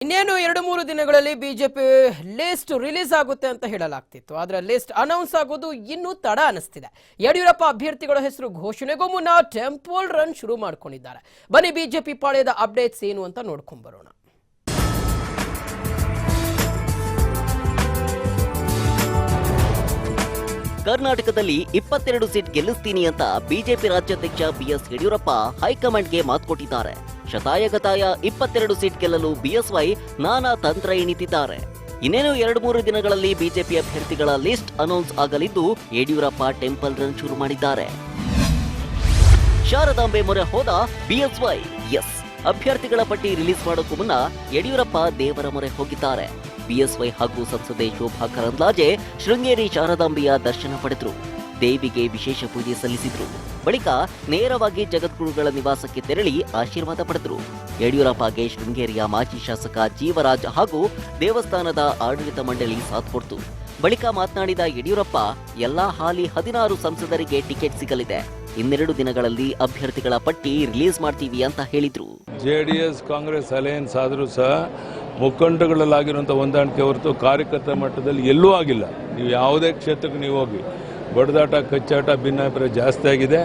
ಇನ್ನೇನು 2-3 ದಿನಗಳಲ್ಲಿ BJP list release ಆಗುತ್ತೆ ಅಂತ ಹೇಳಲಾಗ್ತಿತ್ತು. ಆದರೆ ಲಿಸ್ಟ್ ಅನೌನ್ಸ್ ಆಗೋದು ಇನ್ನೂ ತಡ ಅನಿಸ್ತಿದೆ. ಯಡಿಯೂರಪ್ಪ ಅಭ್ಯರ್ಥಿಗಳ ಹೆಸರು ಘೋಷಣೆಗೂ ಮುನ್ನ ಟೆಂಪಲ್ ರನ್ ಶುರು ಮಾಡ್ಕೊಂಡಿದ್ದಾರೆ. ಬನ್ನಿ ಬಿಜೆಪಿ ಪಾಳ್ಯದ ಅಪ್ಡೇಟ್ಸ್ ಏನು ಅಂತ ನೋಡ್ಕೊಂಡು ಬರೋಣ. ಕರ್ನಾಟಕದಲ್ಲಿ 22 ಸೀಟ್ ಗೆಲ್ಲಿಸ್ತೀನಿ ಅಂತ ಬಿಜೆಪಿ ರಾಜ್ಯಾಧ್ಯಕ್ಷ ಬಿಎಸ್ ಯಡಿಯೂರಪ್ಪ ಹೈಕಮಾಂಡ್ಗೆ ಮಾತು ಕೊಟ್ಟಿದ್ದಾರೆ. ಶತಾಯಗತಾಯ 22 ಸೀಟ್ ಗೆಲ್ಲಲು ಬಿಎಸ್ವೈ ನಾನಾ ತಂತ್ರ ಎಣಿತಿದ್ದಾರೆ. ಇನ್ನೇನು 2-3 ದಿನಗಳಲ್ಲಿ ಬಿಜೆಪಿ ಅಭ್ಯರ್ಥಿಗಳ ಲಿಸ್ಟ್ ಅನೌನ್ಸ್ ಆಗಲಿದ್ದು ಯಡಿಯೂರಪ್ಪ ಟೆಂಪಲ್ ರನ್ ಶುರು ಮಾಡಿದ್ದಾರೆ. ಶಾರದಾಂಬೆ ಮೊರೆ ಹೋದ ಬಿಎಸ್ವೈ. ಎಸ್, ಅಭ್ಯರ್ಥಿಗಳ ಪಟ್ಟಿ ರಿಲೀಸ್ ಮಾಡೋಕ್ಕೂ ಮುನ್ನ ಯಡಿಯೂರಪ್ಪ ದೇವರ ಮೊರೆ ಹೋಗಿದ್ದಾರೆ. ಬಿಎಸ್ವೈ ಹಾಗೂ ಸಂಸದೆ ಶೋಭಾ ಕರಂದ್ಲಾಜೆ ಶೃಂಗೇರಿ ಶಾರದಾಂಬೆಯ ದರ್ಶನ ಪಡೆದರು. ದೇವಿಗೆ ವಿಶೇಷ ಪೂಜೆ ಸಲ್ಲಿಸಿದ್ರು. ಬಳಿಕ ನೇರವಾಗಿ ಜಗದ್ಗುರುಗಳ ನಿವಾಸಕ್ಕೆ ತೆರಳಿ ಆಶೀರ್ವಾದ ಪಡೆದರು. ಯಡಿಯೂರಪ್ಪಗೆ ಶೃಂಗೇರಿಯ ಮಾಜಿ ಶಾಸಕ ಜೀವರಾಜ್ ಹಾಗೂ ದೇವಸ್ಥಾನದ ಆಡಳಿತ ಮಂಡಳಿ ಸಾಥ್ ಕೊಡ್ತು. ಬಳಿಕ ಮಾತನಾಡಿದ ಯಡಿಯೂರಪ್ಪ, ಎಲ್ಲಾ ಹಾಲಿ 16 ಸಂಸದರಿಗೆ ಟಿಕೆಟ್ ಸಿಗಲಿದೆ. ಇನ್ನೆರಡು ದಿನಗಳಲ್ಲಿ ಅಭ್ಯರ್ಥಿಗಳ ಪಟ್ಟಿ ರಿಲೀಸ್ ಮಾಡ್ತೀವಿ ಅಂತ ಹೇಳಿದ್ರು. ಜೆಡಿಎಸ್ ಕಾಂಗ್ರೆಸ್ ಅಲಯನ್ಸ್ ಆದರೂ ಸಹ ಮುಖಂಡಗಳಲ್ಲಾಗಿರುವಂಥ ಹೊಂದಾಣಿಕೆ ಹೊರತು ಕಾರ್ಯಕರ್ತರ ಮಟ್ಟದಲ್ಲಿ ಎಲ್ಲೂ ಆಗಿಲ್ಲ. ನೀವು ಯಾವುದೇ ಕ್ಷೇತ್ರಕ್ಕೆ ನೀವು ಹೋಗಿ ಬಡದಾಟ, ಕಚ್ಚಾಟ, ಭಿನ್ನಾಭಿಪ್ರಾಯ ಜಾಸ್ತಿ ಆಗಿದೆ.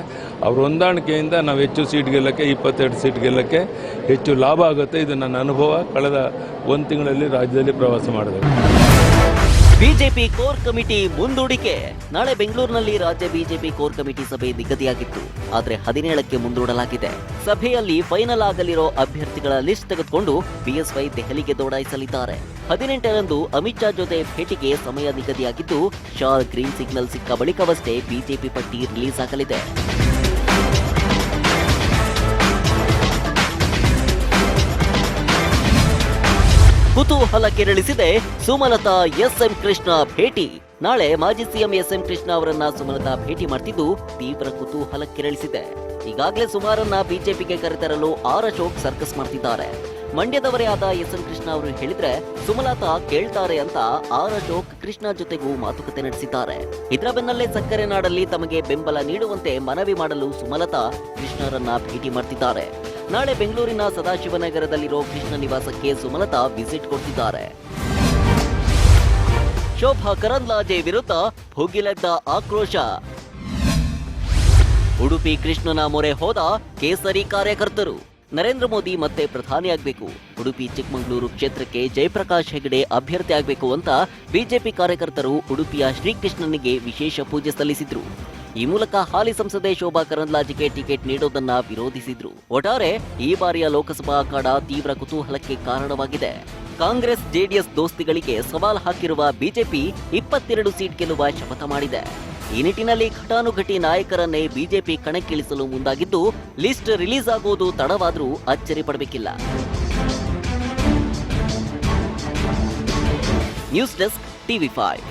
ಅವ್ರ ಹೊಂದಾಣಿಕೆಯಿಂದ ನಾವು ಹೆಚ್ಚು ಸೀಟ್ ಗೆಲ್ಲಕ್ಕೆ, 22 ಸೀಟ್ ಗೆಲ್ಲಕ್ಕೆ ಹೆಚ್ಚು ಲಾಭ ಆಗುತ್ತೆ. ಇದು ನನ್ನ ಅನುಭವ. ಕಳೆದ 1 ತಿಂಗಳಲ್ಲಿ ರಾಜ್ಯದಲ್ಲಿ ಪ್ರವಾಸ ಮಾಡಿದೆ. ಬಿಜೆಪಿ ಕೋರ್ ಕಮಿಟಿ ಮುಂದೂಡಿಕೆ. ನಾಳೆ ಬೆಂಗಳೂರಿನಲ್ಲಿ ರಾಜ್ಯ ಬಿಜೆಪಿ ಕೋರ್ ಕಮಿಟಿ ಸಭೆ ನಿಗದಿಯಾಗಿತ್ತು. ಆದರೆ 17ಕ್ಕೆ ಮುಂದೂಡಲಾಗಿದೆ. ಸಭೆಯಲ್ಲಿ ಫೈನಲ್ ಆಗಲಿರೋ ಅಭ್ಯರ್ಥಿಗಳ ಲಿಸ್ಟ್ ತೆಗೆದುಕೊಂಡು ಬಿಎಸ್ವೈ ದೆಹಲಿಗೆ ದೌಡಾಯಿಸಲಿದ್ದಾರೆ. 18ರಂದು ಅಮಿತ್ ಶಾ ಜೊತೆ ಭೇಟಿಗೆ ಸಮಯ ನಿಗದಿಯಾಗಿದ್ದು, ಶಾ ಗ್ರೀನ್ ಸಿಗ್ನಲ್ ಸಿಕ್ಕ ಬಳಿಕವಷ್ಟೇ ಬಿಜೆಪಿ ಪಟ್ಟಿ ರಿಲೀಸ್ ಆಗಲಿದೆ. ಕುತೂಹಲ ಕೆರಳಿಸಿದೆ ಸುಮಲತಾ ಎಸ್ಎಂ ಕೃಷ್ಣ ಭೇಟಿ. ನಾಳೆ ಮಾಜಿ ಸಿಎಂ ಎಸ್ಎಂ ಕೃಷ್ಣ ಅವರನ್ನ ಸುಮಲತಾ ಭೇಟಿ ಮಾಡ್ತಿದ್ದು ತೀವ್ರ ಕುತೂಹಲ ಕೆರಳಿಸಿದೆ. ಈಗಾಗಲೇ ಸುಮಾರನ್ನ ಬಿಜೆಪಿಗೆ ಕರೆತರಲು ಆರ್ ಅಶೋಕ್ ಸರ್ಕಸ್ ಮಾಡ್ತಿದ್ದಾರೆ. ಮಂಡ್ಯದವರೇ ಆದ ಎಸ್ಎಂ ಕೃಷ್ಣ ಅವರು ಹೇಳಿದ್ರೆ ಸುಮಲತಾ ಕೇಳ್ತಾರೆ ಅಂತ ಆರ್ ಅಶೋಕ್ ಕೃಷ್ಣ ಜೊತೆಗೂ ಮಾತುಕತೆ ನಡೆಸಿದ್ದಾರೆ. ಇದರ ಬೆನ್ನಲ್ಲೇ ಸಕ್ಕರೆ ನಾಡಲ್ಲಿ ತಮಗೆ ಬೆಂಬಲ ನೀಡುವಂತೆ ಮನವಿ ಮಾಡಲು ಸುಮಲತಾ ಕೃಷ್ಣರನ್ನ ಭೇಟಿ ಮಾಡ್ತಿದ್ದಾರೆ. ನಾಳೆ ಬೆಂಗಳೂರಿನ ಸದಾಶಿವನಗರದಲ್ಲಿರೋ ಕೃಷ್ಣ ನಿವಾಸಕ್ಕೆ ಸುಮಲತಾ ವಿಸಿಟ್ ಕೊಡ್ತಿದ್ದಾರೆ. ಶೋಭಾ ಕರಂದ್ಲಾಜೆ ವಿರುದ್ಧ ಭುಗಿಲೆದ್ದ ಆಕ್ರೋಶ. ಉಡುಪಿ ಕೃಷ್ಣನ ಮೊರೆ ಹೋದ ಕೇಸರಿ ಕಾರ್ಯಕರ್ತರು. ನರೇಂದ್ರ ಮೋದಿ ಮತ್ತೆ ಪ್ರಧಾನಿಯಾಗಬೇಕು, ಉಡುಪಿ ಚಿಕ್ಕಮಗಳೂರು ಕ್ಷೇತ್ರಕ್ಕೆ ಜಯಪ್ರಕಾಶ್ ಹೆಗಡೆ ಅಭ್ಯರ್ಥಿ ಆಗಬೇಕು ಅಂತ ಬಿಜೆಪಿ ಕಾರ್ಯಕರ್ತರು ಉಡುಪಿಯ ಶ್ರೀಕೃಷ್ಣನಿಗೆ ವಿಶೇಷ ಪೂಜೆ ಸಲ್ಲಿಸಿದ್ರು. ಈ ಮೂಲಕ ಹಾಲಿ ಸಂಸದೆ ಶೋಭಾ ಕರಂದ್ಲಾಜೆಗೆ ಟಿಕೆಟ್ ನೀಡೋದನ್ನ ವಿರೋಧಿಸಿದ್ರು. ಒಟ್ಟಾರೆ ಈ ಬಾರಿಯ ಲೋಕಸಭಾ ಅಖಾಡ ತೀವ್ರ ಕುತೂಹಲಕ್ಕೆ ಕಾರಣವಾಗಿದೆ. ಕಾಂಗ್ರೆಸ್ ಜೆಡಿಎಸ್ ದೋಸ್ತಿಗಳಿಗೆ ಸವಾಲ್ ಹಾಕಿರುವ ಬಿಜೆಪಿ 22 ಸೀಟ್ ಗೆಲ್ಲುವ ಶಪಥ ಮಾಡಿದೆ. ಈ ನಿಟ್ಟಿನಲ್ಲಿ ಘಟಾನುಘಟಿ ನಾಯಕರನ್ನೇ ಬಿಜೆಪಿ ಕಣಕ್ಕಿಳಿಸಲು ಮುಂದಾಗಿದ್ದು, ಲಿಸ್ಟ್ ರಿಲೀಸ್ ಆಗುವುದು ತಡವಾದರೂ ಅಚ್ಚರಿ ಪಡಬೇಕಿಲ್ಲ. News desk, TV5.